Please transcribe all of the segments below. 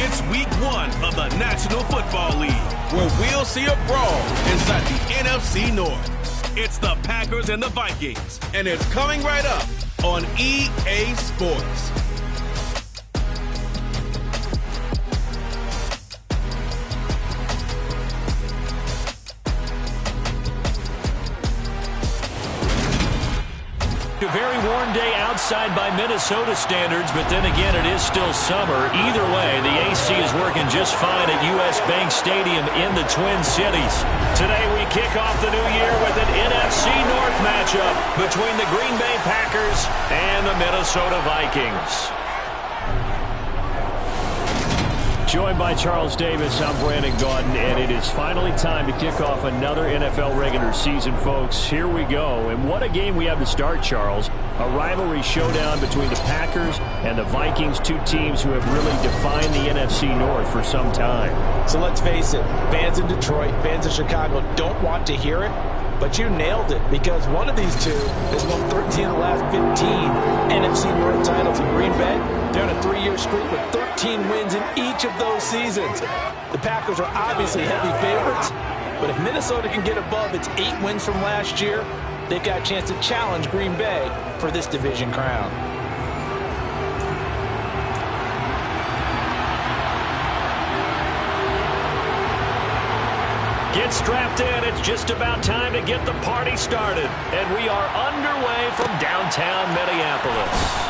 It's week 1 of the National Football League, where we'll see a brawl inside the NFC North. It's the Packers and the Vikings, and it's coming right up on EA Sports. A very warm day outside by Minnesota standards, but then again, it is still summer. Either way, the AC is working just fine at US Bank Stadium in the Twin Cities. Today, we kick off the new year with an NFC North matchup between the Green Bay Packers and the Minnesota Vikings. Joined by Charles Davis, I'm Brandon Gaudin, and it is finally time to kick off another NFL regular season, folks. Here we go, and what a game we have to start, Charles. A rivalry showdown between the Packers and the Vikings, two teams who have really defined the NFC North for some time. So let's face it, fans in Detroit, fans in Chicago don't want to hear it, but you nailed it, because one of these two has won 13 of the last 15 NFC North titles in Green Bay. They're on a 3-year streak with 13 wins in each of those seasons. The Packers are obviously heavy favorites, but if Minnesota can get above its 8 wins from last year, they've got a chance to challenge Green Bay for this division crown. Get strapped in. It's just about time to get the party started. And we are underway from downtown Minneapolis.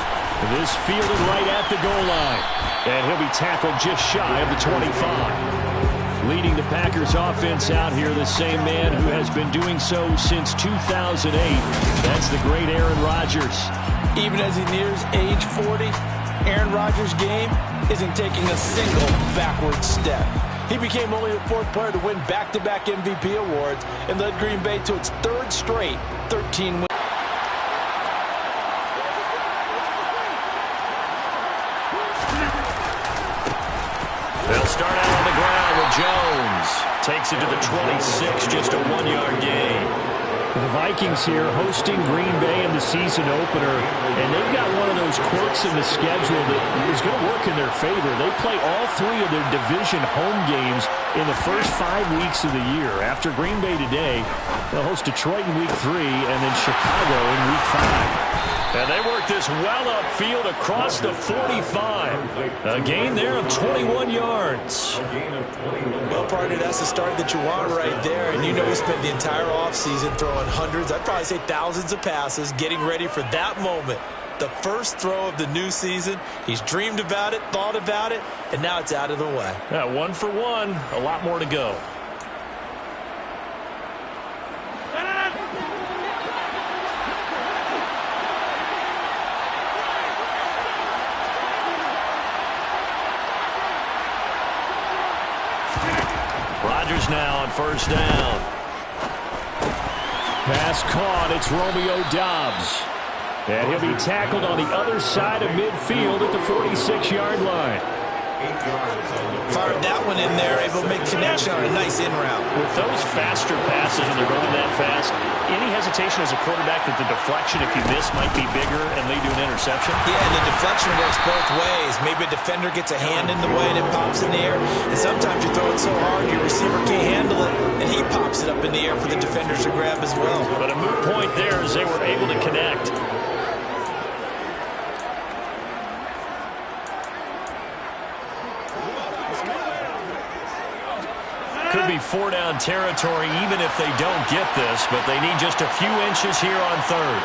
This fielded right at the goal line. And he'll be tackled just shy of the 25. Leading the Packers offense out here, the same man who has been doing so since 2008. That's the great Aaron Rodgers. Even as he nears age 40, Aaron Rodgers' game isn't taking a single backward step. He became only the 4th player to win back-to-back MVP awards and led Green Bay to its 3rd straight 13 wins. They'll start out on the ground with Jones. Takes it to the 26, just a 1-yard gain. The Vikings here hosting Green Bay in the season opener, and they've got one of those quirks in the schedule that is going to work in their favor. They play all 3 of their division home games in the first 5 weeks of the year. After Green Bay today, they'll host Detroit in week 3 and then Chicago in week 5. And they work this well upfield across the 45. A gain there of 21 yards. Well, partner, that's the start that you want right there. And you know we spent the entire offseason throwing hundreds, I'd probably say thousands of passes, getting ready for that moment. The first throw of the new season. He's dreamed about it, thought about it, and now it's out of the way. Yeah, 1 for 1. A lot more to go. Rodgers now on first down. Pass caught. It's Romeo Doubs. And he'll be tackled on the other side of midfield at the 46-yard line. Fired that one in there, able to make connection on a nice in route. With those faster passes and they're running that fast, any hesitation as a quarterback that the deflection, if you miss, might be bigger and lead to an interception? Yeah, and the deflection works both ways. Maybe a defender gets a hand in the way and it pops in the air. And sometimes you throw it so hard your receiver can't handle it, and he pops it up in the air for the defenders to grab as well. But a moot point there as they were able to connect. Could be 4-down territory even if they don't get this, but they need just a few inches here on third.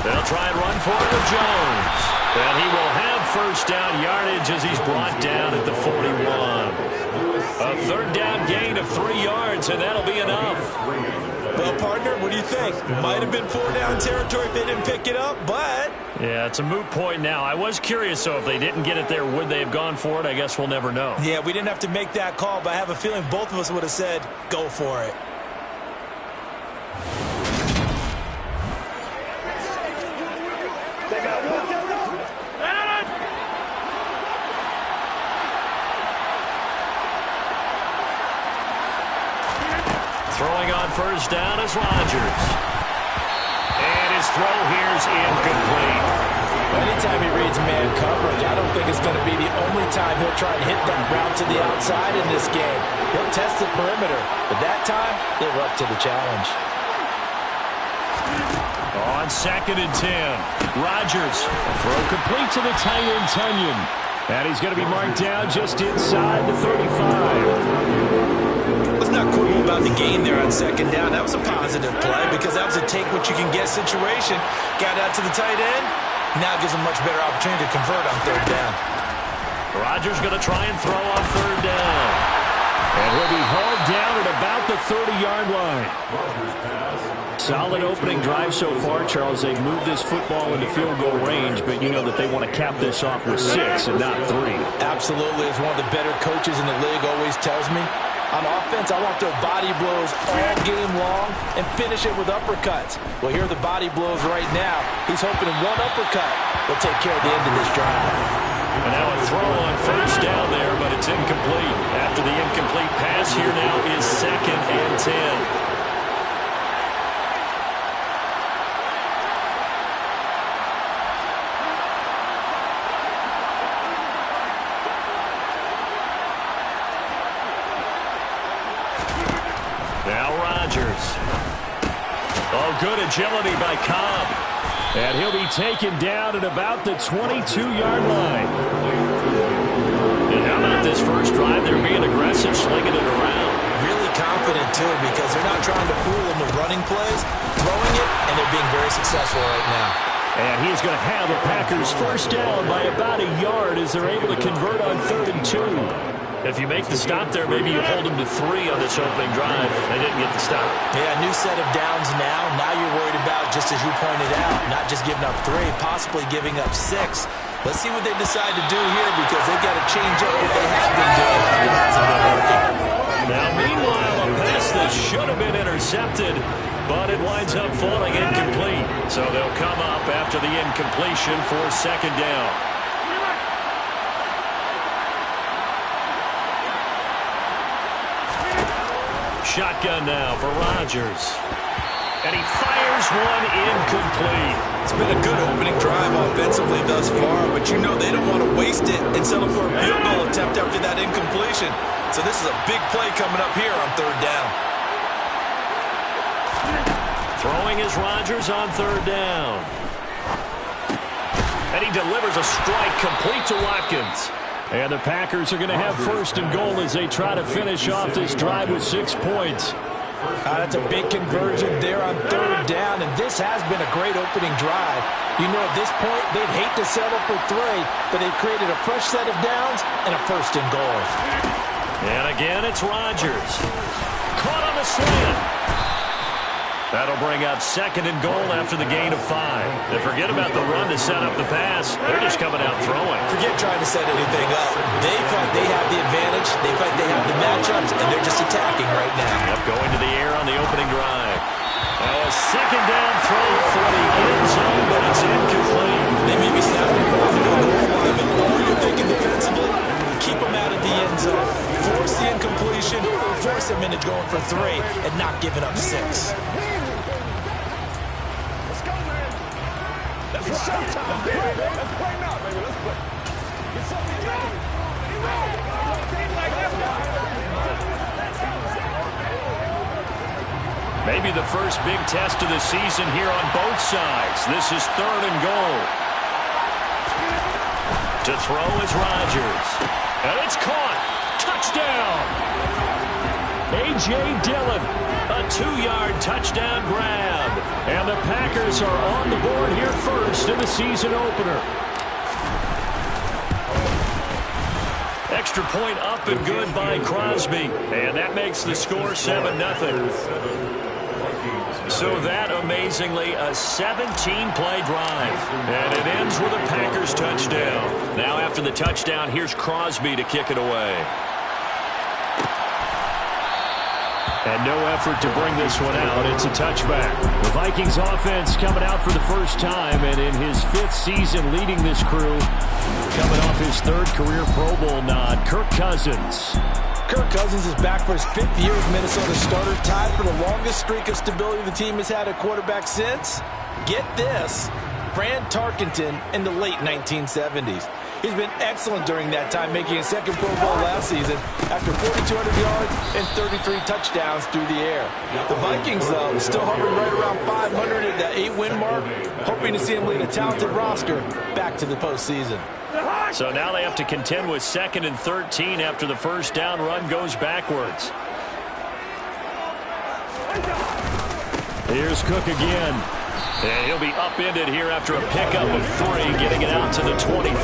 They'll try and run for it with Jones. And he will have first down yardage as he's brought down at the 41. A third down gain of 3 yards, and that'll be enough. Well, partner, what do you think? Might have been 4-down territory if they didn't pick it up, but... Yeah, it's a moot point now. I was curious, though, if they didn't get it there, would they have gone for it? I guess we'll never know. Yeah, we didn't have to make that call, but I have a feeling both of us would have said, go for it. Throwing on first down is Rodgers. And his throw here's incomplete. Anytime he reads man coverage, I don't think it's going to be the only time he'll try to hit that route to the outside in this game. He'll test the perimeter, but that time, they were up to the challenge. On 2nd and 10, Rodgers. Throw complete to the tight end, Tunyon. And he's going to be marked down just inside the 35. Let's not quibble about the gain there on 2nd down. That was a positive play because that was a take-what-you-can-get situation. Got out to the tight end. Now gives him much better opportunity to convert on 3rd down. Rodgers going to try and throw on 3rd down. And he'll be hauled down at about the 30-yard line. Solid opening drive so far, Charles. They've moved this football into field goal range, but you know that they want to cap this off with 6 and not 3. Absolutely. As one of the better coaches in the league always tells me, on offense, I want their body blows all game long and finish it with uppercuts. Well, here are the body blows right now. He's hoping one uppercut will take care of the end of this drive. And now a throw on first down there, but it's incomplete. After the incomplete pass, here now is 2nd and 10. Good agility by Cobb. And he'll be taken down at about the 22-yard line. And how about this first drive? They're being aggressive, slinging it around. Really confident, too, because they're not trying to fool them with running plays, throwing it, and they're being very successful right now. And he's going to have the Packers first down by about a yard as they're able to convert on 3rd and 2. If you make the stop there, maybe you hold them to 3 on this opening drive. They didn't get the stop. Yeah, new set of downs now. Now you're worried about, just as you pointed out, not just giving up 3, possibly giving up 6. Let's see what they decide to do here because they've got to change up what they have been doing. It hasn't been working. Now, meanwhile, a pass that should have been intercepted, but it winds up falling incomplete. So they'll come up after the incompletion for 2nd down. Shotgun now for Rodgers. And he fires one incomplete. It's been a good opening drive offensively thus far, but you know they don't want to waste it and settle for a field goal attempt after that incompletion. So this is a big play coming up here on 3rd down. Throwing is Rodgers on 3rd down. And he delivers a strike complete to Watkins. And the Packers are going to have 1st and goal as they try to finish off this drive with 6 points. That's a big conversion there on 3rd down, and this has been a great opening drive. You know, at this point, they'd hate to settle for 3, but they've created a fresh set of downs and a 1st and goal. And again, it's Rodgers. Caught on the slant. That'll bring up 2nd and goal after the gain of 5. And forget about the run to set up the pass. They're just coming out throwing. Forget trying to set anything up. They fight they have the advantage. They fight they have the matchups, and they're just attacking right now. Yep, going to the air on the opening drive. A 2nd down throw for the end zone, but it's incomplete. They may be snapping off the goal line, but all you're thinking defensively, keep them out of the end zone. Force the incompletion, force them into going for 3, and not giving up 6. It's showtime, baby. Let's play now, baby. Let's play. Get something going. Maybe the first big test of the season here on both sides. This is 3rd and goal. To throw is Rodgers. And it's caught. Touchdown. A.J. Dillon. A 2-yard touchdown grab. And the Packers are on the board here first in the season opener. Extra point up and good by Crosby. And that makes the score 7-0. So that, amazingly, a 17-play drive. And it ends with a Packers touchdown. Now after the touchdown, here's Crosby to kick it away. And no effort to bring this one out. It's a touchback. The Vikings offense coming out for the first time, and in his 5th season leading this crew, coming off his 3rd career Pro Bowl nod, Kirk Cousins. Kirk Cousins is back for his 5th year as Minnesota starter, tied for the longest streak of stability the team has had at quarterback since, get this, Fran Tarkenton in the late 1970s. He's been excellent during that time, making a 2nd Pro Bowl last season after 4,200 yards and 33 touchdowns through the air. The Vikings, though, still hovering right around 500 at the 8-win mark, hoping to see him lead a talented roster back to the postseason. So now they have to contend with 2nd and 13 after the first down run goes backwards. Here's Cook again. And he'll be upended here after a pickup of 3, getting it out to the 25.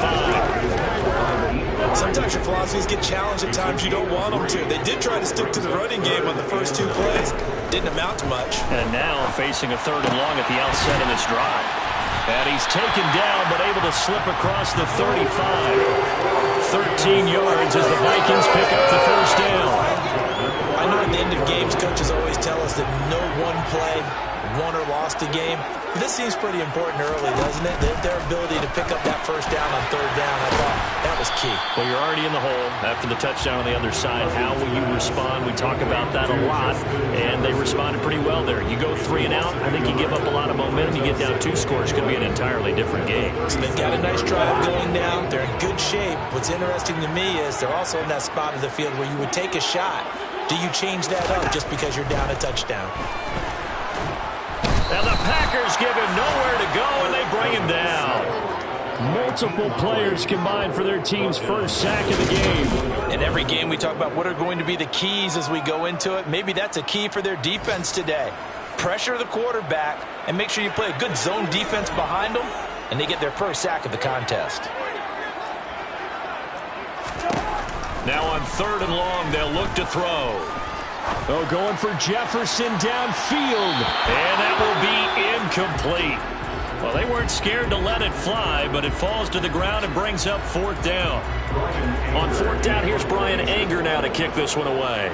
Sometimes your philosophies get challenged at times you don't want them to. They did try to stick to the running game on the first 2 plays. Didn't amount to much. And now facing a 3rd and long at the outset of this drive. And he's taken down, but able to slip across the 35. 13 yards as the Vikings pick up the first down. I know at the end of games, coaches always tell us that no one play won or lost a game. But this seems pretty important early, doesn't it? Their ability to pick up that first down on 3rd down, I thought that was key. Well, you're already in the hole after the touchdown on the other side. How will you respond? We talk about that a lot, and they responded pretty well there. You go 3 and out, I think you give up a lot of momentum. You get down 2 scores, could be an entirely different game. So they've got a nice drive going now. They're in good shape. What's interesting to me is they're also in that spot of the field where you would take a shot. Do you change that up just because you're down a touchdown? And the Packers give him nowhere to go, and they bring him down. Multiple players combined for their team's first sack of the game. In every game, we talk about what are going to be the keys as we go into it. Maybe that's a key for their defense today. Pressure the quarterback and make sure you play a good zone defense behind them, and they get their first sack of the contest. Now on 3rd and long, they'll look to throw. Oh, going for Jefferson downfield. And that will be incomplete. Well, they weren't scared to let it fly, but it falls to the ground and brings up 4th down. On 4th down, here's Brian Anger now to kick this one away.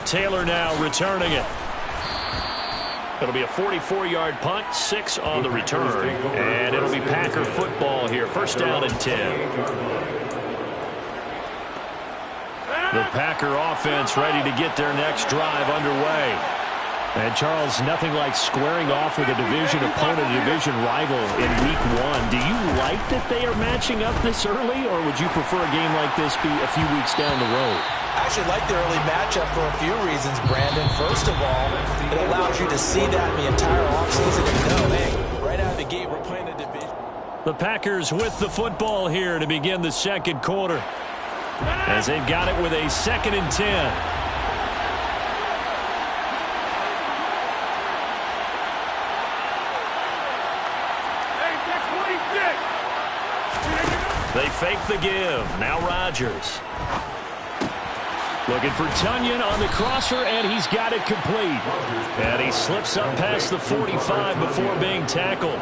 Taylor now returning it. It'll be a 44-yard punt, 6 on the return, and it'll be Packer football here. First down and 10. The Packer offense ready to get their next drive underway. And, Charles, nothing like squaring off with a division opponent, a division rival in Week 1. Do you like that they are matching up this early, or would you prefer a game like this be a few weeks down the road? I actually like the early matchup for a few reasons, Brandon. First of all, it allows you to see that the entire offseason and know, hey, right out of the gate, we're playing a division. The Packers with the football here to begin the 2nd quarter, as they've got it with a 2nd and 10. They fake the give. Now Rodgers. Looking for Tunyon on the crosser, and he's got it complete. And he slips up past the 45 before being tackled.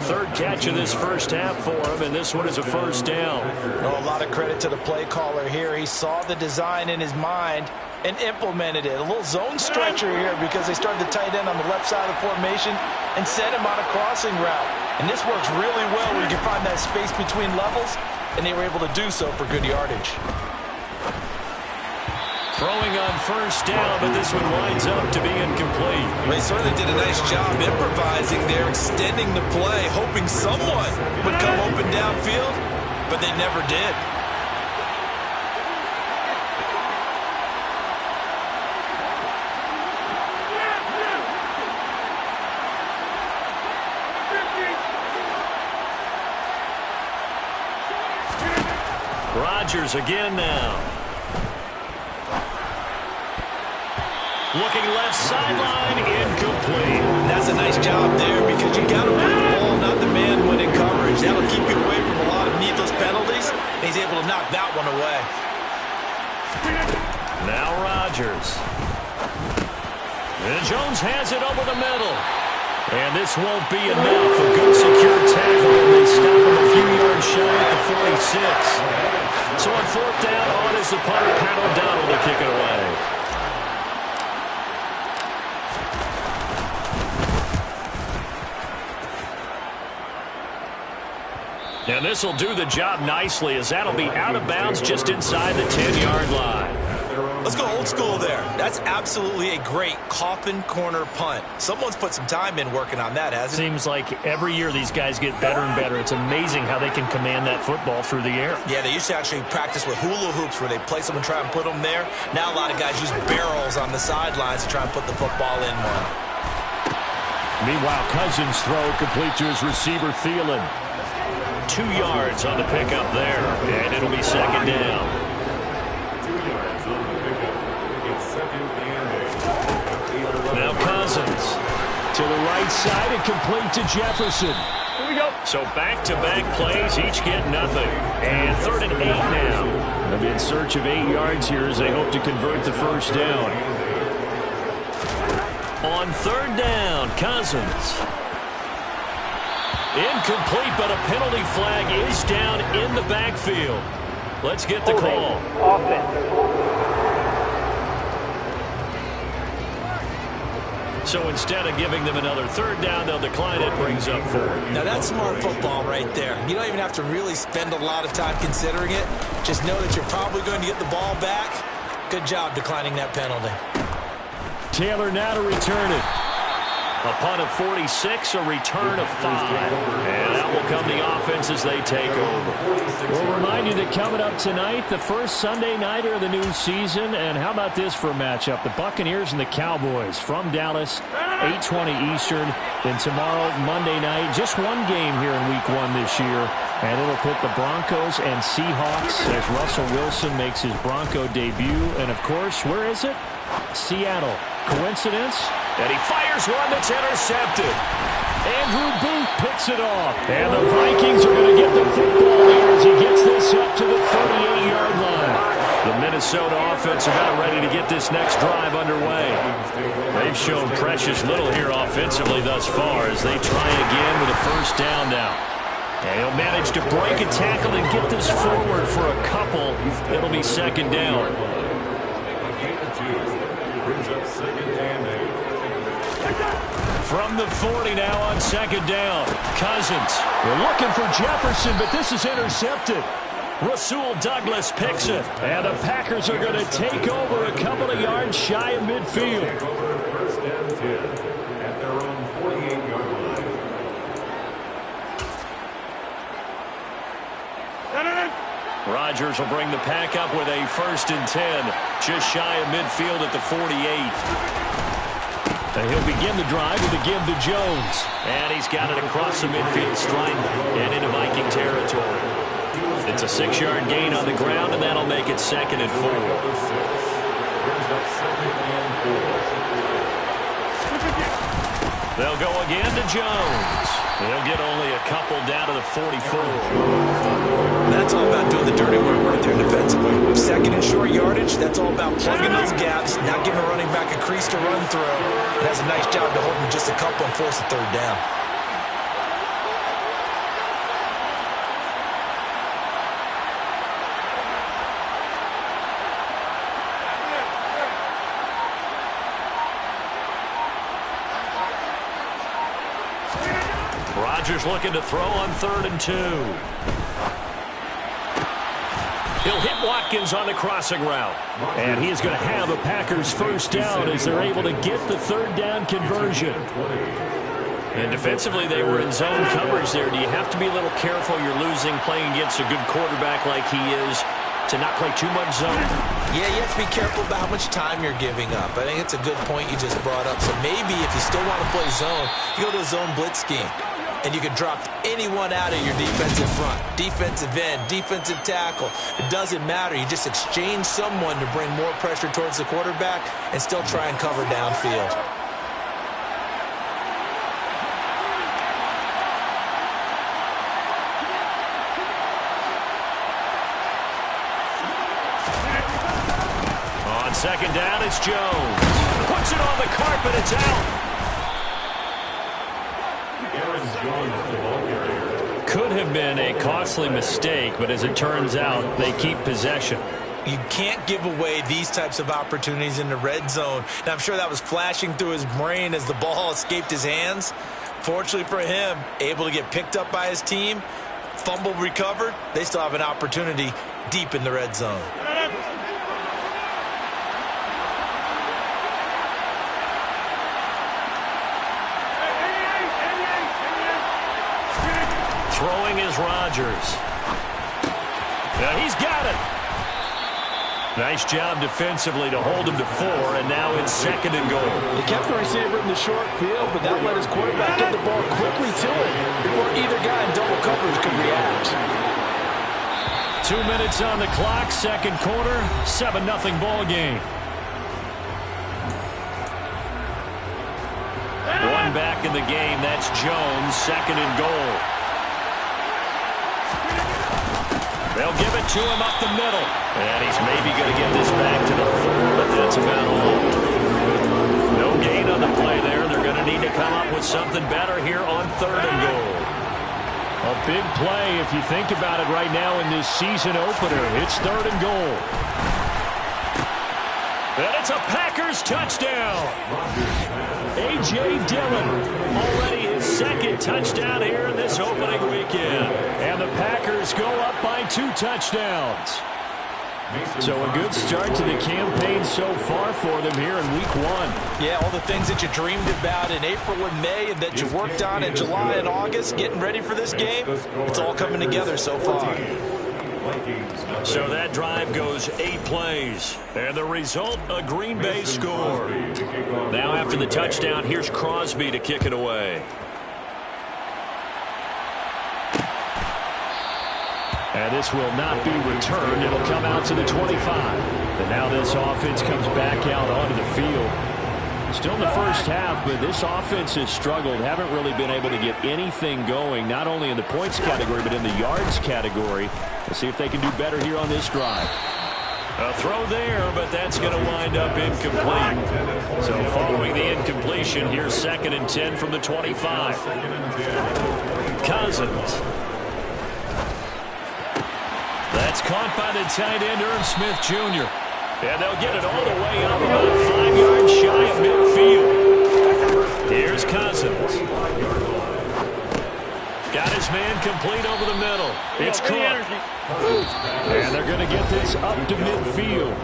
3rd catch of this first half for him, and this one is a first down. Oh, a lot of credit to the play caller here. He saw the design in his mind and implemented it. A little zone stretcher here because they started the tight end on the left side of the formation and sent him on a crossing route. And this works really well where you can find that space between levels, and they were able to do so for good yardage. Throwing on first down, but this one winds up to be incomplete. They certainly did a nice job improvising there, extending the play, hoping someone would come open downfield, but they never did. Rodgers again now. Looking left sideline, incomplete. That's a nice job there because you got to put the ball, not the man, when in coverage. That'll keep you away from a lot of needless penalties. And he's able to knock that one away. Now Rodgers. And Jones has it over the middle. And this won't be enough. A good secure tackle. They stop him a few yards shy at the 46. So on fourth down, on is the punter, Pat O'Donnell, to kick it away. And this will do the job nicely, as that'll be out of bounds just inside the 10-yard line. Let's go old school there. That's absolutely a great coffin corner punt. Someone's put some time in working on that, hasn't it? Seems like every year these guys get better and better. It's amazing how they can command that football through the air. Yeah, they used to actually practice with hula hoops where they place them and try and put them there. Now a lot of guys use barrels on the sidelines to try and put the football in one. Meanwhile, Cousins' throw complete to his receiver, Thielen. 2 yards on the pickup there, and it'll be second down. Now Cousins to the right side and complete to Jefferson. Here we go. So back-to-back plays, each get nothing. And 3rd and 8 now. They'll be in search of 8 yards here as they hope to convert the first down. On 3rd down, Cousins. Incomplete, but a penalty flag is down in the backfield. Let's get the call. So instead of giving them another 3rd down, they'll decline it, brings up 4. Now that's smart football right there. You don't even have to really spend a lot of time considering it. Just know that you're probably going to get the ball back. Good job declining that penalty. Taylor now to return it. A punt of 46, a return of 5. And out will come the offense as they take over. We'll remind you that coming up tonight, the first Sunday nighter of the new season. And how about this for a matchup? The Buccaneers and the Cowboys from Dallas, 8:20 Eastern. Then tomorrow, Monday night, just one game here in Week 1 this year. And it'll put the Broncos and Seahawks as Russell Wilson makes his Bronco debut. And, of course, where is it? Seattle. Coincidence? And he fires one that's intercepted. Andrew Booth picks it off. And the Vikings are going to get the football here as he gets this up to the 38-yard line. The Minnesota offense about ready to get this next drive underway. They've shown precious little here offensively thus far as they try again with a first down now. And he'll manage to break a tackle and get this forward for a couple. It'll be second down. From the 40 now on second down. Cousins. They're looking for Jefferson, but this is intercepted. Rasul Douglas picks it. And the Packers are going to take over a couple of yards shy of midfield. Rodgers will bring the pack up with a 1st and 10. Just shy of midfield at the 48. And he'll begin the drive with a give to Jones. And he's got it across the midfield stripe and into Viking territory. It's a 6-yard gain on the ground, and that'll make it 2nd and 4. They'll go again to Jones. He'll get only a couple down to the 44. That's all about doing the dirty work right there defensively. 2nd and short yardage, that's all about plugging those gaps, not giving a running back a crease to run through. It has a nice job to hold him just a couple and force a 3rd down. Rodgers looking to throw on 3rd and 2. He'll hit Watkins on the crossing route. And he is going to have a Packers first down as they're able to get the 3rd down conversion. And defensively, they were in zone coverage there. Do you have to be a little careful? You're losing playing against a good quarterback like he is to not play too much zone? Yeah, you have to be careful about how much time you're giving up. I think it's a good point you just brought up. So maybe if you still want to play zone, you go to a zone blitz scheme. and you can drop anyone out of your defensive front. Defensive end, defensive tackle. It doesn't matter. You just exchange someone to bring more pressure towards the quarterback and still try and cover downfield. On second down, it's Jones. Puts it on the carpet. It's out. Could have been a costly mistake, but as it turns out, they keep possession. You can't give away these types of opportunities in the red zone. Now, I'm sure that was flashing through his brain as the ball escaped his hands. Fortunately for him, able to get picked up by his team, fumble recovered. They still have an opportunity deep in the red zone. Throwing is Rodgers. Now he's got it. Nice job defensively to hold him to 4, and now it's second and goal. He kept the receiver in the short field, but that let his quarterback get the ball quickly to it before either guy in double coverage could react. 2 minutes on the clock, second quarter, 7-0 ball game. One back in the game, that's Jones, second and goal. They'll give it to him up the middle. And he's maybe going to get this back to the 4, but that's about all. No gain on the play there. They're going to need to come up with something better here on third and goal. A big play if you think about it right now in this season opener. It's third and goal. And it's a Packers touchdown. A.J. Dillon, already his second touchdown here in this opening weekend. And the Packers go up by 2 touchdowns. So a good start to the campaign so far for them here in week 1. Yeah, all the things that you dreamed about in April and May and that you worked on in July and August, getting ready for this game, it's all coming together so far. So that drive goes 8 plays. And the result, a Green Bay score. Now after the touchdown, here's Crosby to kick it away. And this will not be returned. It'll come out to the 25. And now this offense comes back out onto the field. Still in the first half, but this offense has struggled. Haven't really been able to get anything going, not only in the points category, but in the yards category. Let's see if they can do better here on this drive. A throw there, but that's going to wind up incomplete. So following the incompletion, here's second and 10 from the 25. Cousins. That's caught by the tight end, Irv Smith Jr. And they'll get it all the way up about 5 yards shy of midfield. Here's Cousins. Got his man complete over the middle. It's caught. And they're going to get this up to midfield.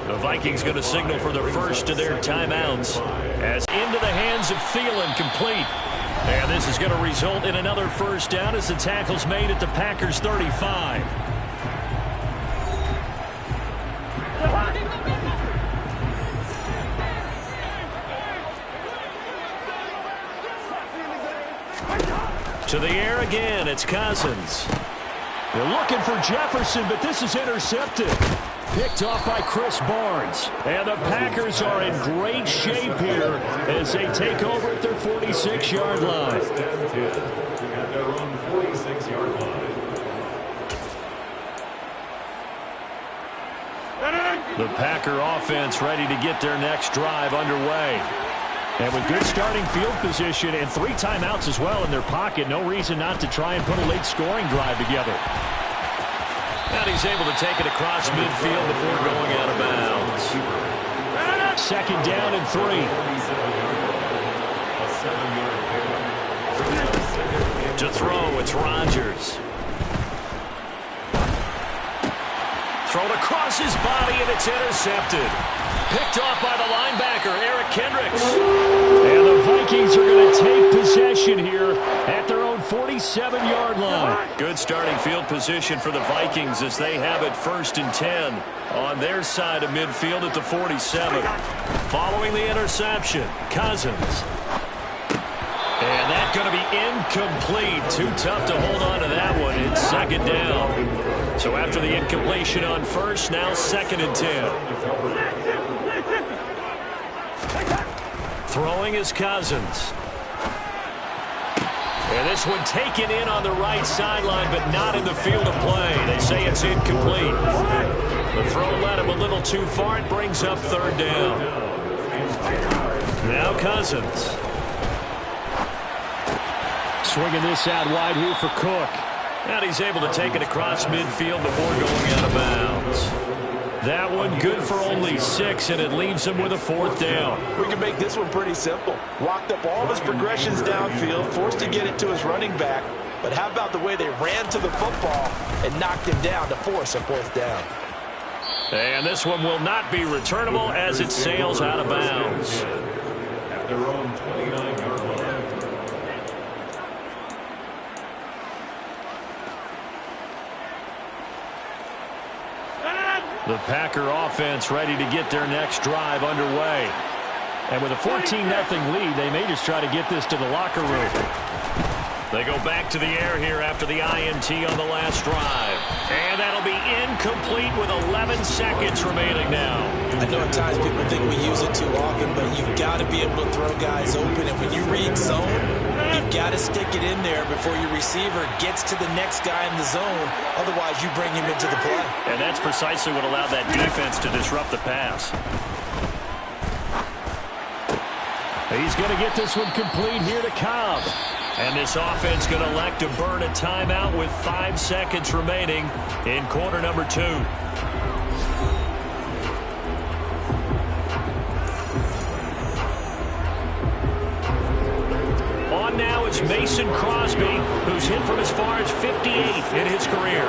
The Vikings going to signal for the first of their timeouts. As into the hands of Thielen, complete. And this is going to result in another first down as the tackle's made at the Packers' 35. To the air again, it's Cousins. They're looking for Jefferson, but this is intercepted. Picked off by Chris Barnes. And the Packers are in great shape here as they take over at their 46-yard line. The Packer offense ready to get their next drive underway. And with good starting field position and 3 timeouts as well in their pocket, no reason not to try and put a late scoring drive together. And he's able to take it across midfield before going out of bounds. Second down and 3. To throw, it's Rodgers. Thrown across his body, and it's intercepted. Picked off by the linebacker, Eric Kendricks. And the Vikings are going to take possession here at their own 47-yard line. Good starting field position for the Vikings as they have it 1st and 10 on their side of midfield at the 47. Following the interception, Cousins. And that's going to be incomplete. Too tough to hold on to that one. It's second down. So after the incompletion on first, now 2nd and 10. Throwing is Cousins. And this one taken in on the right sideline, but not in the field of play. They say it's incomplete. The throw led him a little too far. It brings up 3rd down. Now Cousins. Swinging this out wide here for Cook. And he's able to take it across midfield before going out of bounds. That one good for only 6, and it leaves him with a 4th down. We can make this one pretty simple. Walked up all of his progressions downfield, forced to get it to his running back. But how about the way they ran to the football and knocked him down to force a 4th down? And this one will not be returnable as it sails out of bounds. At their own 29-yard line. The Packer offense ready to get their next drive underway. And with a 14-0 lead, they may just try to get this to the locker room. They go back to the air here after the INT on the last drive. And that'll be incomplete with 11 seconds remaining now. I know at times people think we use it too often, but you've got to be able to throw guys open. And when you read zone, you've got to stick it in there before your receiver gets to the next guy in the zone. Otherwise, you bring him into the play. And that's precisely what allowed that defense to disrupt the pass. He's going to get this one complete here to Cobb. And this offense going to elect to burn a timeout with 5 seconds remaining in quarter number 2. On now is Mason Crosby, who's hit from as far as 58th in his career.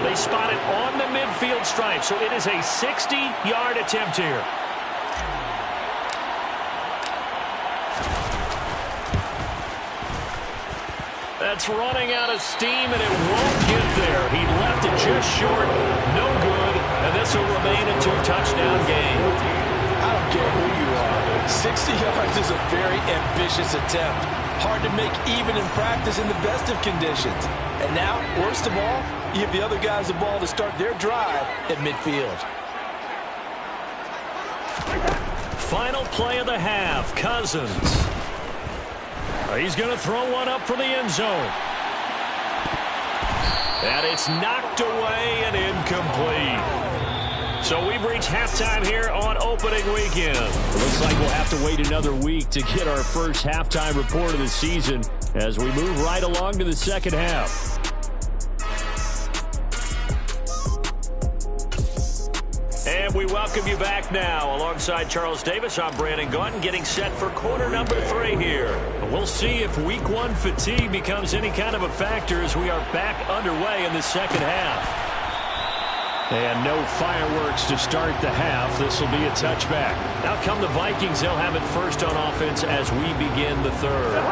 They spot it on the midfield stripe, so it is a 60-yard attempt here. That's running out of steam, and it won't get there. He left it just short. No good, and this will remain a 2-touchdown game. I don't care who you are. 60 yards is a very ambitious attempt. Hard to make even in practice in the best of conditions. And now, worst of all, you give the other guys the ball to start their drive at midfield. Final play of the half, Cousins. He's going to throw one up for the end zone. And it's knocked away and incomplete. So we've reached halftime here on opening weekend. It looks like we'll have to wait another week to get our first halftime report of the season as we move right along to the second half. And we welcome you back now. Alongside Charles Davis, I'm Brandon Gaudin, getting set for quarter number 3 here. We'll see if week 1 fatigue becomes any kind of a factor as we are back underway in the second half. And no fireworks to start the half. This will be a touchback. Now come the Vikings. They'll have it first on offense as we begin the third.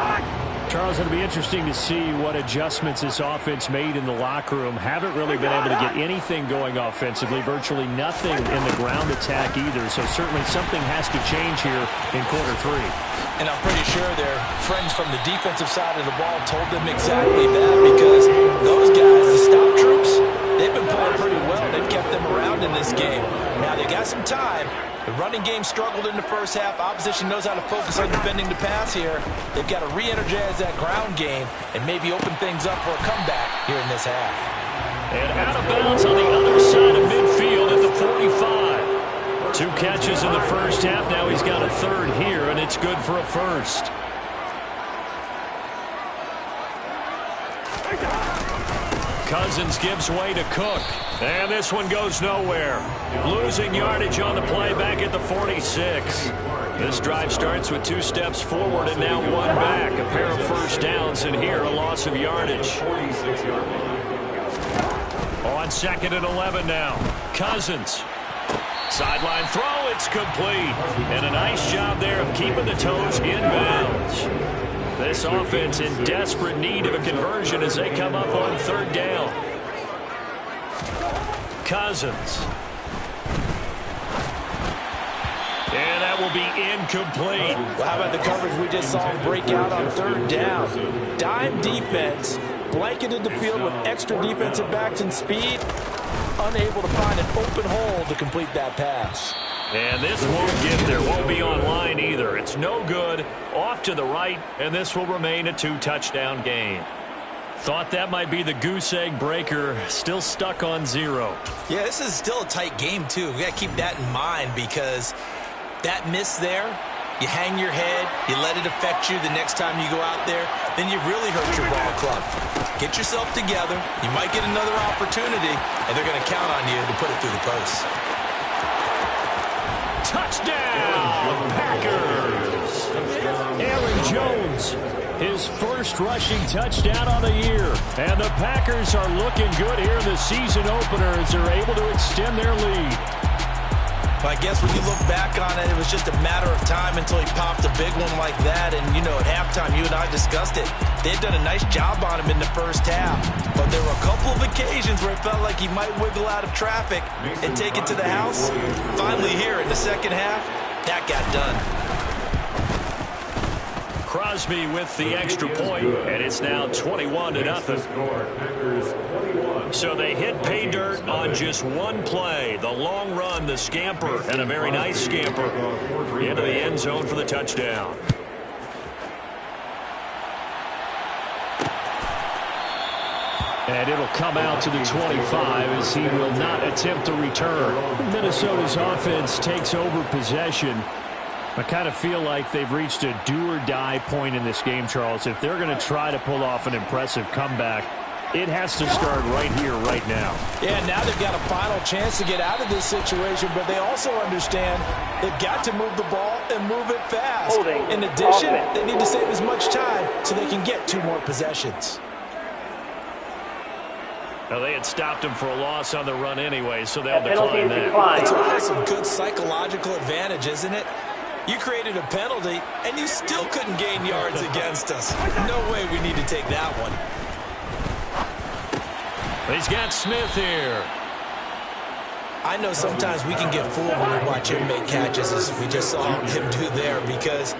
Charles, it'll be interesting to see what adjustments this offense made in the locker room. Haven't really been able to get anything going offensively. Virtually nothing in the ground attack either. So certainly something has to change here in quarter 3. And I'm pretty sure their friends from the defensive side of the ball told them exactly that, because those guys, the stop troops, they've been playing pretty well. They've kept them around in this game. Now they got some time. The running game struggled in the first half. Opposition knows how to focus on defending the pass here. They've got to re-energize that ground game and maybe open things up for a comeback here in this half. And out of bounds on the other side of midfield at the 45. 2 catches in the first half. Now he's got a 3rd here, and it's good for a 1st. Cousins gives way to Cook. And this one goes nowhere. Losing yardage on the play back at the 46. This drive starts with 2 steps forward and now 1 back. A pair of first downs, and here a loss of yardage. On 2nd and 11 now. Cousins. Sideline throw, it's complete. And a nice job there of keeping the toes in bounds. This offense in desperate need of a conversion as they come up on 3rd down. Cousins. And that will be incomplete. Well, how about the coverage we just saw him break out on third down? Dime defense, blanketed the field with extra defensive backs and speed, unable to find an open hole to complete that pass. And this won't get there, won't be online either. It's no good, off to the right, and this will remain a 2-touchdown game. Thought that might be the goose egg breaker, still stuck on 0. Yeah, this is still a tight game, too. We got to keep that in mind because that miss there, you hang your head, you let it affect you the next time you go out there, then you really hurt your ball club. Get yourself together. You might get another opportunity, and they're going to count on you to put it through the post. Touchdown, Packers! Aaron Jones, his first rushing touchdown on the year. And the Packers are looking good here in the season opener as they're able to extend their lead. But I guess when you look back on it, it was just a matter of time until he popped a big one like that. And, you know, at halftime, you and I discussed it. They'd done a nice job on him in the first half. But there were a couple of occasions where it felt like he might wiggle out of traffic and take it to the house. Finally here in the second half, that got done. Crosby with the extra point, and it's now 21-0. So they hit pay dirt on just one play. The long run, the scamper, and a very nice scamper into the end zone for the touchdown. And it'll come out to the 25 as he will not attempt to return. Minnesota's offense takes over possession. I kind of feel like they've reached a do-or-die point in this game, Charles. If they're going to try to pull off an impressive comeback, it has to start right here, right now. Yeah, now they've got a final chance to get out of this situation, but they also understand they've got to move the ball and move it fast. In addition, they need to save as much time so they can get 2 more possessions. Now, they had stopped him for a loss on the run anyway, so they'll decline that. It's also a good psychological advantage, isn't it? You created a penalty, and you still couldn't gain yards against us. No way we need to take that one. He's got Smith here. I know sometimes we can get fooled when we watch him make catches, as we just saw him do there, because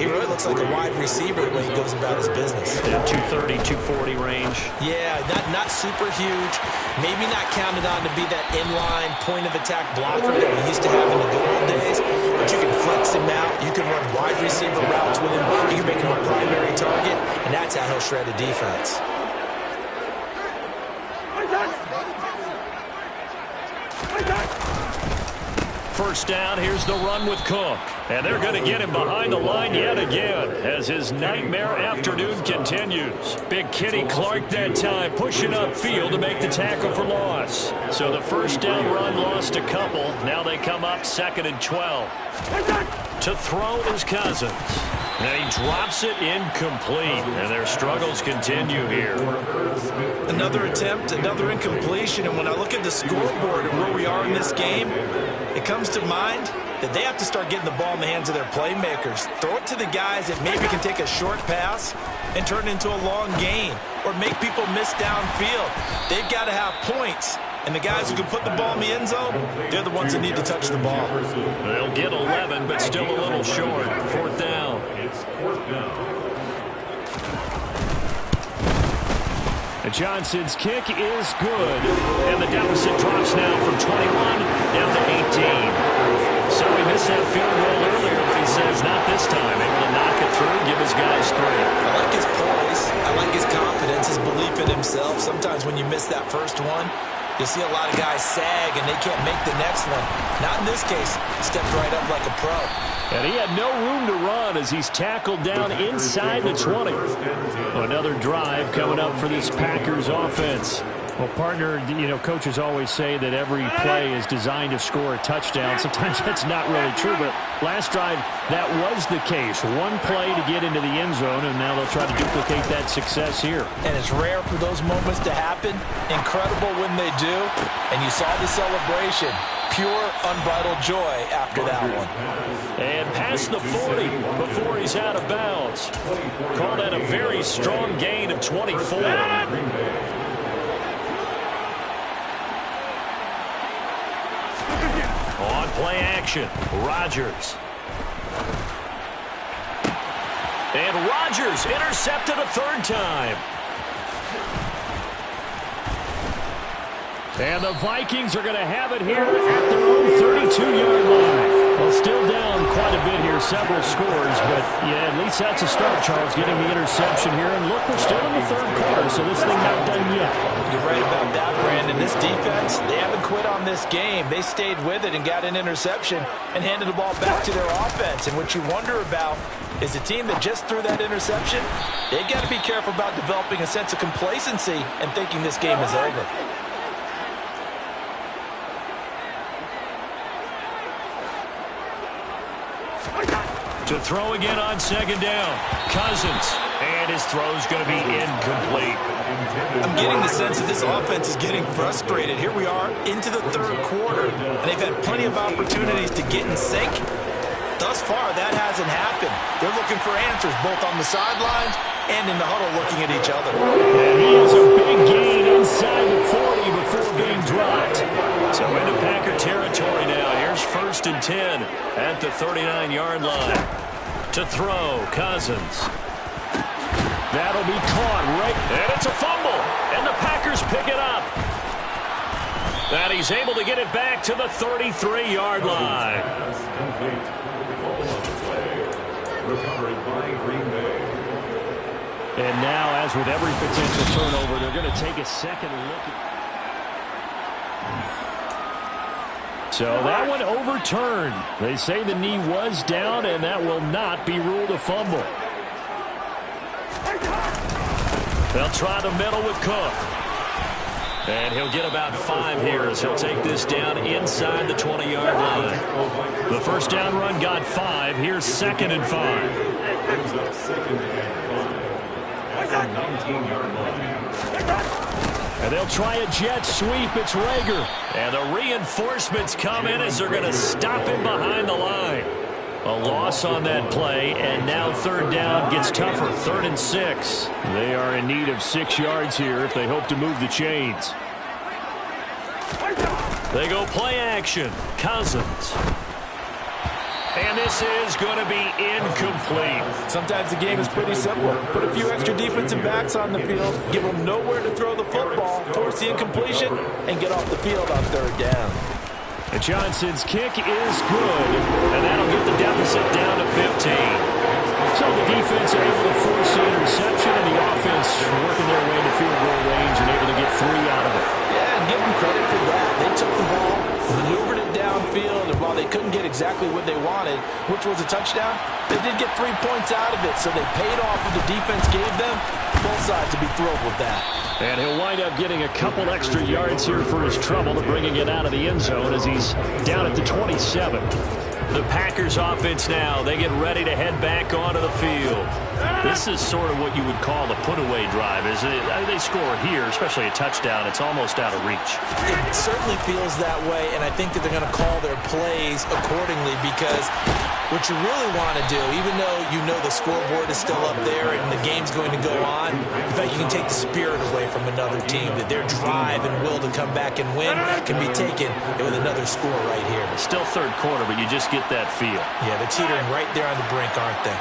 he really looks like a wide receiver when he goes about his business. Yeah, 230, 240 range. Yeah, not super huge. Maybe not counted on to be that inline point-of-attack blocker that we used to have in the good old days, but you can flex him out. You can run wide receiver routes with him. You can make him a primary target, and that's how he'll shred a defense. First down, here's the run with Cook. And they're going to get him behind the line yet again as his nightmare afternoon continues. Big Kenny Clark that time pushing upfield to make the tackle for loss. So the first down run lost a couple. Now they come up 2nd and 12. To throw is Cousins. And he drops it incomplete. And their struggles continue here. Another attempt, another incompletion. And when I look at the scoreboard and where we are in this game, it comes to mind that they have to start getting the ball in the hands of their playmakers. Throw it to the guys that maybe can take a short pass and turn it into a long gain or make people miss downfield. They've got to have points. And the guys who can put the ball in the end zone, they're the ones that need to touch the ball. They'll get 11, but still a little short. 4th down. It's 4th down. Johnson's kick is good. And the deficit drops now from 21 down to 18. So he missed that field goal earlier, but he says not this time. Able to knock it through, give his guys 3. I like his poise. I like his confidence, his belief in himself. Sometimes when you miss that first one, you'll see a lot of guys sag and they can't make the next one. Not in this case. He stepped right up like a pro. And he had no room to run as he's tackled down inside the 20. Another drive coming up for this Packers offense. Well, partner, you know, coaches always say that every play is designed to score a touchdown. Sometimes that's not really true, but last drive, that was the case. One play to get into the end zone, and now they'll try to duplicate that success here. And it's rare for those moments to happen. Incredible when they do. And you saw the celebration. Pure, unbridled joy after that one. And past the 40 before he's out of bounds. Call that a very strong gain of 24. On play action. Rodgers. And Rodgers intercepted a third time. And the Vikings are going to have it here at their own 32-yard line. Well, still down quite a bit here, several scores, but yeah, at least that's a start, Charles, getting the interception here. And look, we're still in the third quarter, so this thing not done yet. You're right about that, Brandon. This defense, they haven't quit on this game. They stayed with it and got an interception and handed the ball back to their offense. And what you wonder about is the team that just threw that interception, they got to be careful about developing a sense of complacency and thinking this game is over. To throw again on second down. Cousins. And his throw's going to be incomplete. I'm getting the sense that this offense is getting frustrated. Here we are into the third quarter, and they've had plenty of opportunities to get in sync. Thus far, that hasn't happened. They're looking for answers both on the sidelines and in the huddle looking at each other. And he has a big gain inside the 40 before being dropped. So into Packer territory now. Here's 1st and 10 at the 39-yard line. To throw, Cousins. That'll be caught right. And it's a fumble. And the Packers pick it up. And he's able to get it back to the 33-yard line. Recovered by Green Bay. And now, as with every potential turnover, they're going to take a second look at. So that one overturned. They say the knee was down, and that will not be ruled a fumble. They'll try the middle with Cook. And he'll get about 5 here as he'll take this down inside the 20-yard line. The first down run got 5. Here's 2nd and 5. Brings up 2nd and 5 at the 19-yard line. And they'll try a jet sweep. It's Rager. And the reinforcements come in as they're going to stop him behind the line. A loss on that play, and now third down gets tougher. 3rd and 6. They are in need of 6 yards here if they hope to move the chains. They go play action. Cousins. And this is going to be incomplete. Sometimes the game is pretty simple. Put a few extra defensive backs on the field, give them nowhere to throw the football, force the incompletion, and get off the field on third down. And Johnson's kick is good, and that'll get the deficit down to 15. So the defense are able to force the interception, and the offense working their way to field goal range and able to get 3 out of it. Yeah, and give them credit for that. They took the ball, maneuvered it downfield, and while they couldn't get exactly what they wanted, which was a touchdown, they did get 3 points out of it, so they paid off what the defense gave them. Both sides to be thrilled with that. And he'll wind up getting a couple extra yards here for his trouble to bringing it out of the end zone as he's down at the 27. The Packers offense now, they get ready to head back onto the field. This is sort of what you would call the put-away drive. They score here, especially a touchdown, it's almost out of reach. It certainly feels that way, and I think that they're going to call their plays accordingly because what you really want to do, even though you know the scoreboard is still up there and the game's going to go on, in fact, you can take the spirit away from another team, that their drive and will to come back and win can be taken with another score right here. It's still third quarter, but you just get that feel. Yeah, they're teetering right there on the brink, aren't they?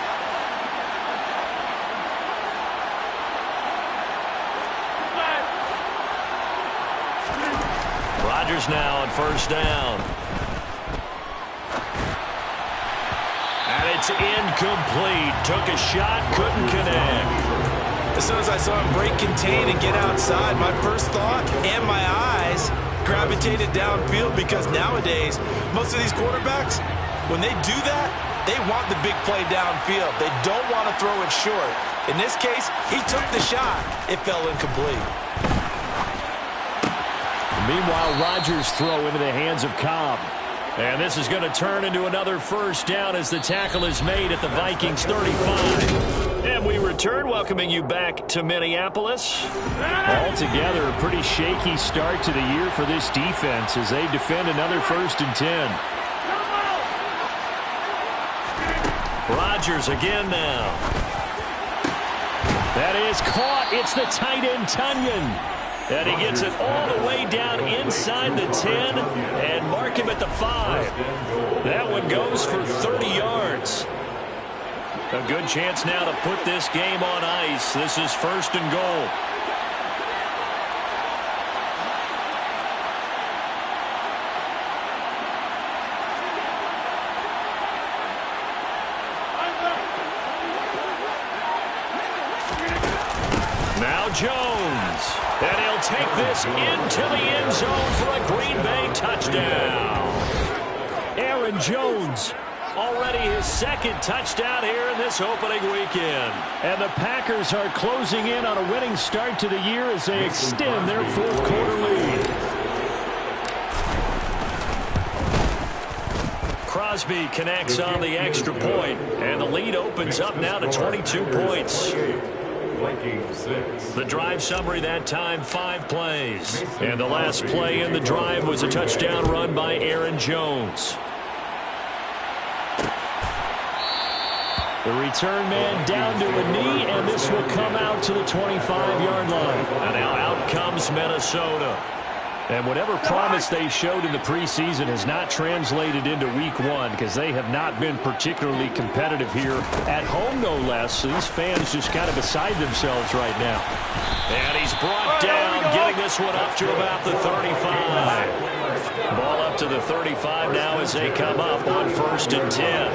Rodgers now on first down. And it's incomplete. Took a shot, couldn't connect. As soon as I saw him break, contain, and get outside, my first thought and my eyes gravitated downfield because nowadays, most of these quarterbacks, when they do that, they want the big play downfield. They don't want to throw it short. In this case, he took the shot. It fell incomplete. Meanwhile, Rodgers' throw into the hands of Cobb. And this is going to turn into another first down as the tackle is made at the Vikings 35. And we return, welcoming you back to Minneapolis. Altogether, a pretty shaky start to the year for this defense as they defend another 1st and 10. Rodgers again now. That is caught. It's the tight end, Tunyon. And he gets it all the way down inside the 10 and mark him at the 5. That one goes for 30 yards. A good chance now to put this game on ice. This is 1st and goal. Now Jones. And he'll take this into the end zone for a Green Bay touchdown. Aaron Jones, already his 2nd touchdown here in this opening weekend. And the Packers are closing in on a winning start to the year as they extend their 4th quarter lead. Crosby connects on the extra point, and the lead opens up now to 22 points. The drive summary that time, 5 plays. And the last play in the drive was a touchdown run by Aaron Jones. The return man down to a knee, and this will come out to the 25-yard line. And now out comes Minnesota. And whatever promise they showed in the preseason has not translated into week 1 because they have not been particularly competitive here at home, no less. These fans just kind of beside themselves right now. And he's brought down, getting this one up to about the 35. Ball up to the 35 now as they come up on 1st and 10.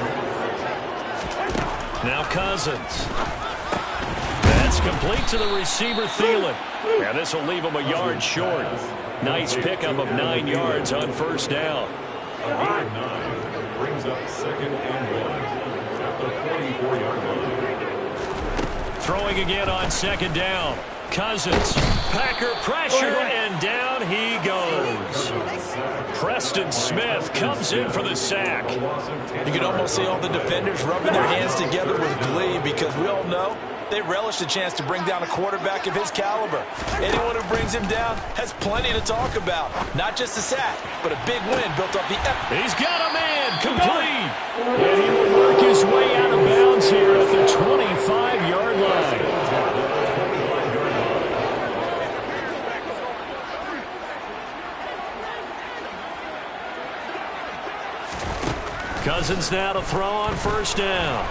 Now Cousins. That's complete to the receiver, Thielen. And this will leave him a yard short. Nice pickup of 9 yards on 1st down. A gain of 9 brings up 2nd and 1 at the 44-yard line. Throwing again on 2nd down. Cousins. Packer pressure, and down he goes. Preston Smith comes in for the sack. You can almost see all the defenders rubbing their hands together with glee because we all know they relish the chance to bring down a quarterback of his caliber. Anyone who brings him down has plenty to talk about. Not just a sack, but a big win built off the effort. He's got a man complete. And he will work his way out of bounds here at the 25-yard line. Cousins now to throw on 1st down.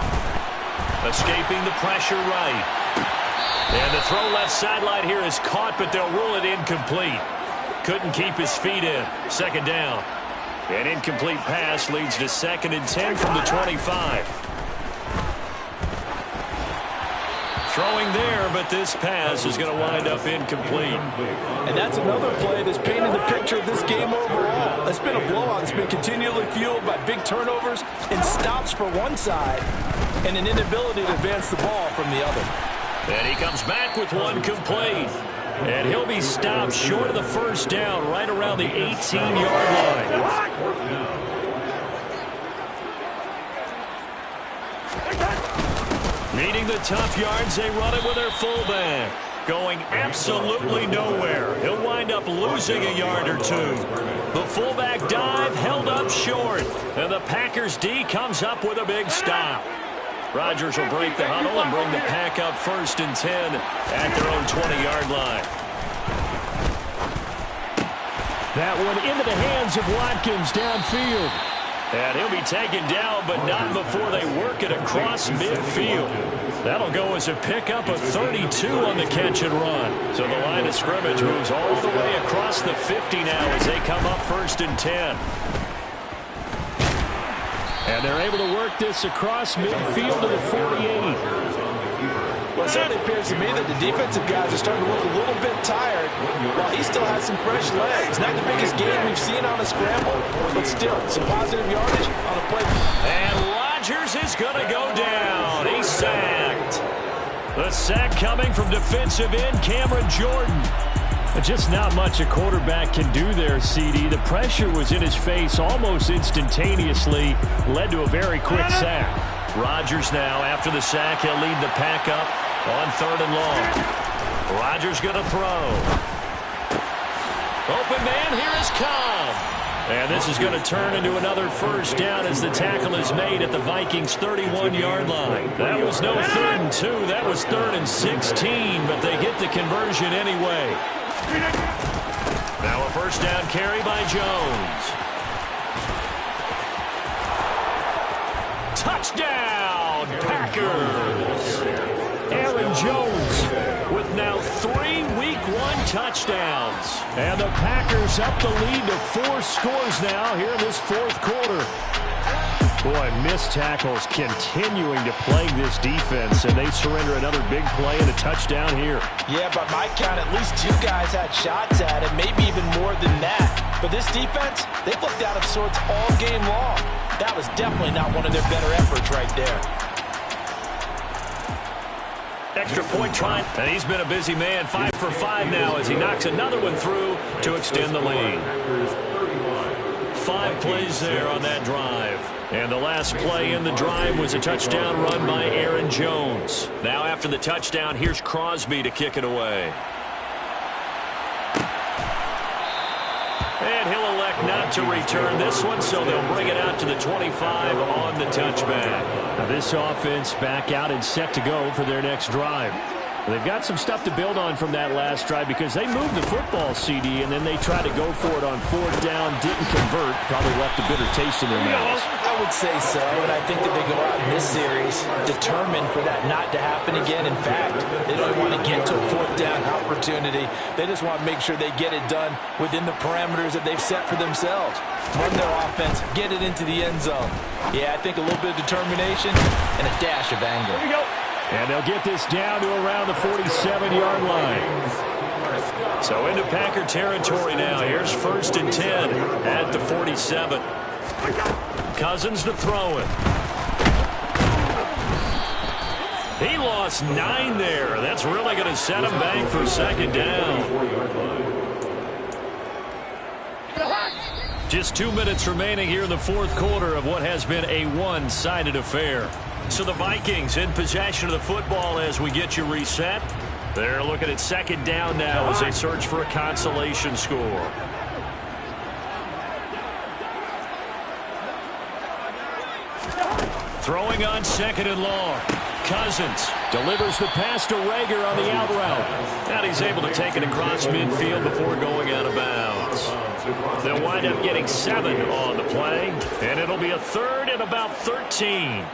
Escaping the pressure right. And the throw left sideline here is caught, but they'll rule it incomplete. Couldn't keep his feet in. 2nd down. An incomplete pass leads to 2nd and 10 from the 25. Throwing there, but this pass is going to wind up incomplete. And that's another play that's painted the picture of this game overall. It's been a blowout. It's been continually fueled by big turnovers and stops for one side and an inability to advance the ball from the other. And he comes back with one complete. And he'll be stopped short of the 1st down right around the 18-yard line. Needing the tough yards, they run it with their fullback. Going absolutely nowhere. He'll wind up losing a yard or 2. The fullback dive held up short. And the Packers D comes up with a big stop. Rodgers will break the huddle and bring the Pack up 1st and 10 at their own 20-yard line. That one into the hands of Watkins downfield. And he'll be taken down, but not before they work it across midfield. That'll go as a pickup of 32 on the catch and run. So the line of scrimmage moves all the way across the 50 now as they come up 1st and 10. And they're able to work this across midfield to the 48. Well, it certainly appears to me that the defensive guys are starting to look a little bit tired while he still has some fresh legs. Not the biggest game we've seen on a scramble, but still some positive yardage on a play. And Rodgers is going to go down. He's sacked. The sack coming from defensive end Cameron Jordan. Just not much a quarterback can do there, CD. The pressure was in his face almost instantaneously, led to a very quick sack. Rodgers now, after the sack, he'll lead the Pack up on 3rd and long. Rodgers going to throw. Open man, here is Cobb. And this is going to turn into another 1st down as the tackle is made at the Vikings' 31-yard line. That was no 3rd and 2. That was 3rd and 16, but they get the conversion anyway. Now a first down carry by Jones. Touchdown, Packers! Aaron Jones with now 3 Week 1 touchdowns. And the Packers up the lead to 4 scores now here in this fourth quarter. Boy, missed tackles continuing to plague this defense, and they surrender another big play and a touchdown here. Yeah, by my count, at least 2 guys had shots at it, maybe even more than that. But this defense, they've looked out of sorts all game long. That was definitely not one of their better efforts right there. Extra point trying, and he's been a busy man, 5 for 5 now as he knocks another one through to extend the lead. 5 plays there on that drive. And the last play in the drive was a touchdown run by Aaron Jones. Now after the touchdown, here's Crosby to kick it away. And he'll elect not to return this one, so they'll bring it out to the 25 on the touchback. Now this offense back out and set to go for their next drive. They've got some stuff to build on from that last drive because they moved the football, CD, and then they tried to go for it on 4th down, didn't convert, probably left a bitter taste in their mouths. I would say so, and I think that they go out in this series determined for that not to happen again. In fact, they don't want to get to a 4th down opportunity. They just want to make sure they get it done within the parameters that they've set for themselves. Run their offense, get it into the end zone. Yeah, I think a little bit of determination and a dash of anger. Here we go. And they'll get this down to around the 47-yard line. So into Packer territory now. Here's 1st and 10 at the 47. Cousins to throw it. He lost 9 there. That's really going to set him back for 2nd down. Just 2 minutes remaining here in the fourth quarter of what has been a one-sided affair. So the Vikings in possession of the football as we get you reset. They're looking at 2nd down now as they search for a consolation score. Throwing on 2nd and long. Cousins delivers the pass to Reagor on the out route. And he's able to take it across midfield before going out of bounds. They'll wind up getting 7 on the play. And it'll be a 3rd and about 13.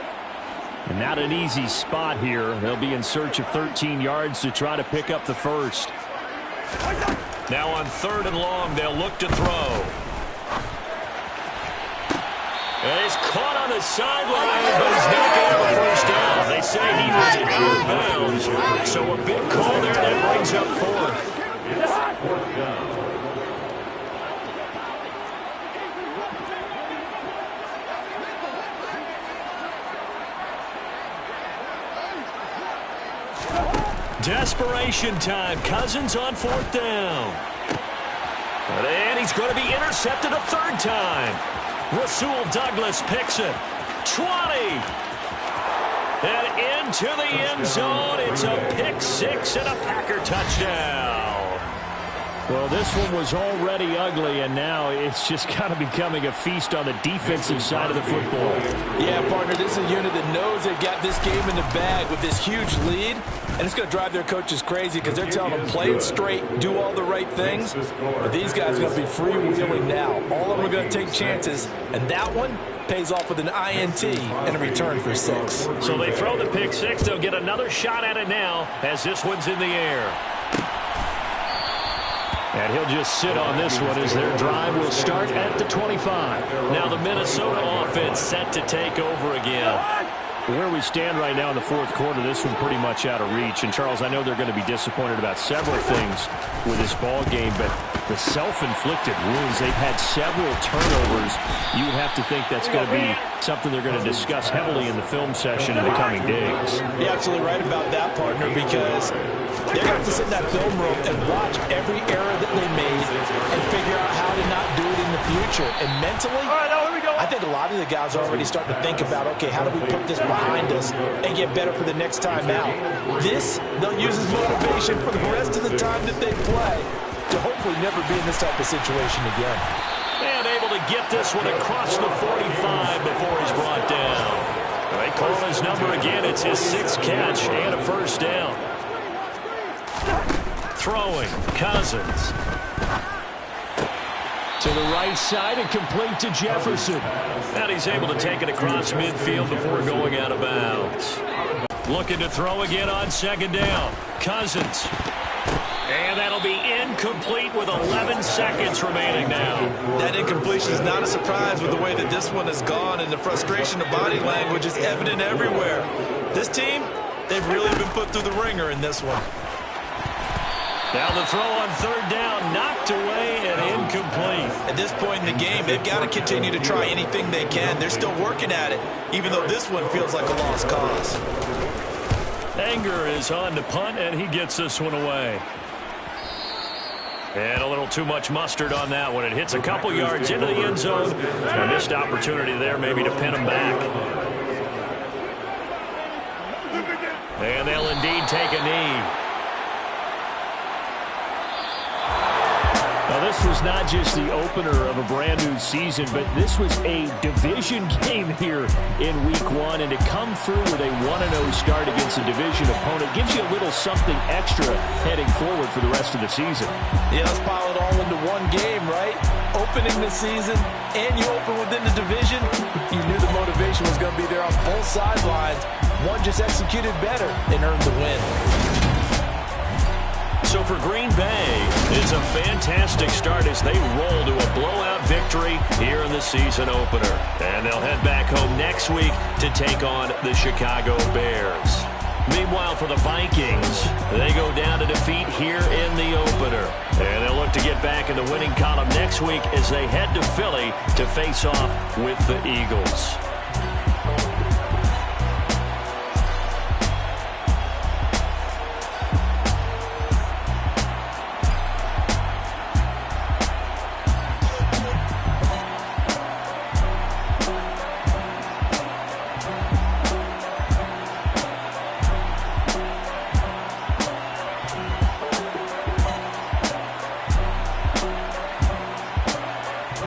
And not an easy spot here. They'll be in search of 13 yards to try to pick up the first. Now on 3rd and long, they'll look to throw. And he's caught on the sideline, but he's not going to have a first down. They say he was out of bounds. So a big call there that brings up 4th. Desperation time. Cousins on 4th down. And he's going to be intercepted a 3rd time. Rasul Douglas picks it. 20. And into the end zone. It's a pick 6 and a Packer touchdown. Well, this one was already ugly, and now it's just kind of becoming a feast on the defensive side of the football. Yeah, partner, this is a unit that knows they've got this game in the bag with this huge lead, and it's going to drive their coaches crazy because they're telling them play it straight, do all the right things, but these guys are going to be freewheeling now. All of them are going to take chances, and that one pays off with an INT and a return for 6. So they throw the pick 6. They'll get another shot at it now as this one's in the air. And he'll just sit on this one as their drive will start at the 25. Now the Minnesota offense set to take over again. Where we stand right now in the fourth quarter, this one pretty much out of reach. And, Charles, I know they're going to be disappointed about several things with this ball game, but the self-inflicted wounds, they've had several turnovers. You would have to think that's going to be something they're going to discuss heavily in the film session in the coming days. You're absolutely right about that, partner, because they're going to have to sit in that film room and watch every error that they made and figure out how to not do it in the future. And mentally, I think a lot of the guys are already starting to think about, okay, how do we put this behind us and get better for the next time out? This, they'll use as motivation for the rest of the time that they play to hopefully never be in this type of situation again. And able to get this one across the 45 before he's brought down. They call his number again. It's his 6th catch and a first down. throwing. Cousins. To the right side and complete to Jefferson. And he's able to take it across midfield before going out of bounds. Looking to throw again on second down. Cousins. And that'll be incomplete with 11 seconds remaining now. That incompletion is not a surprise with the way that this one has gone, and the frustration of body language is evident everywhere. This team, they've really been put through the ringer in this one. Now the throw on third down, knocked away and incomplete. At this point in the game, they've got to continue to try anything they can. They're still working at it, even though this one feels like a lost cause. Anger is on to punt, and he gets this one away. And a little too much mustard on that one. It hits a couple yards into the end zone. A missed opportunity there maybe to pin him back. And they'll indeed take a knee. Now, this was not just the opener of a brand-new season, but this was a division game here in Week 1. And to come through with a 1-0 start against a division opponent gives you a little something extra heading forward for the rest of the season. Yeah, let's pile it all into one game, right? Opening the season, and you open within the division. You knew the motivation was going to be there on both sidelines. One just executed better and earned the win. So for Green Bay, it's a fantastic start as they roll to a blowout victory here in the season opener. And they'll head back home next week to take on the Chicago Bears. Meanwhile, for the Vikings, they go down to defeat here in the opener. And they'll look to get back in the winning column next week as they head to Philly to face off with the Eagles.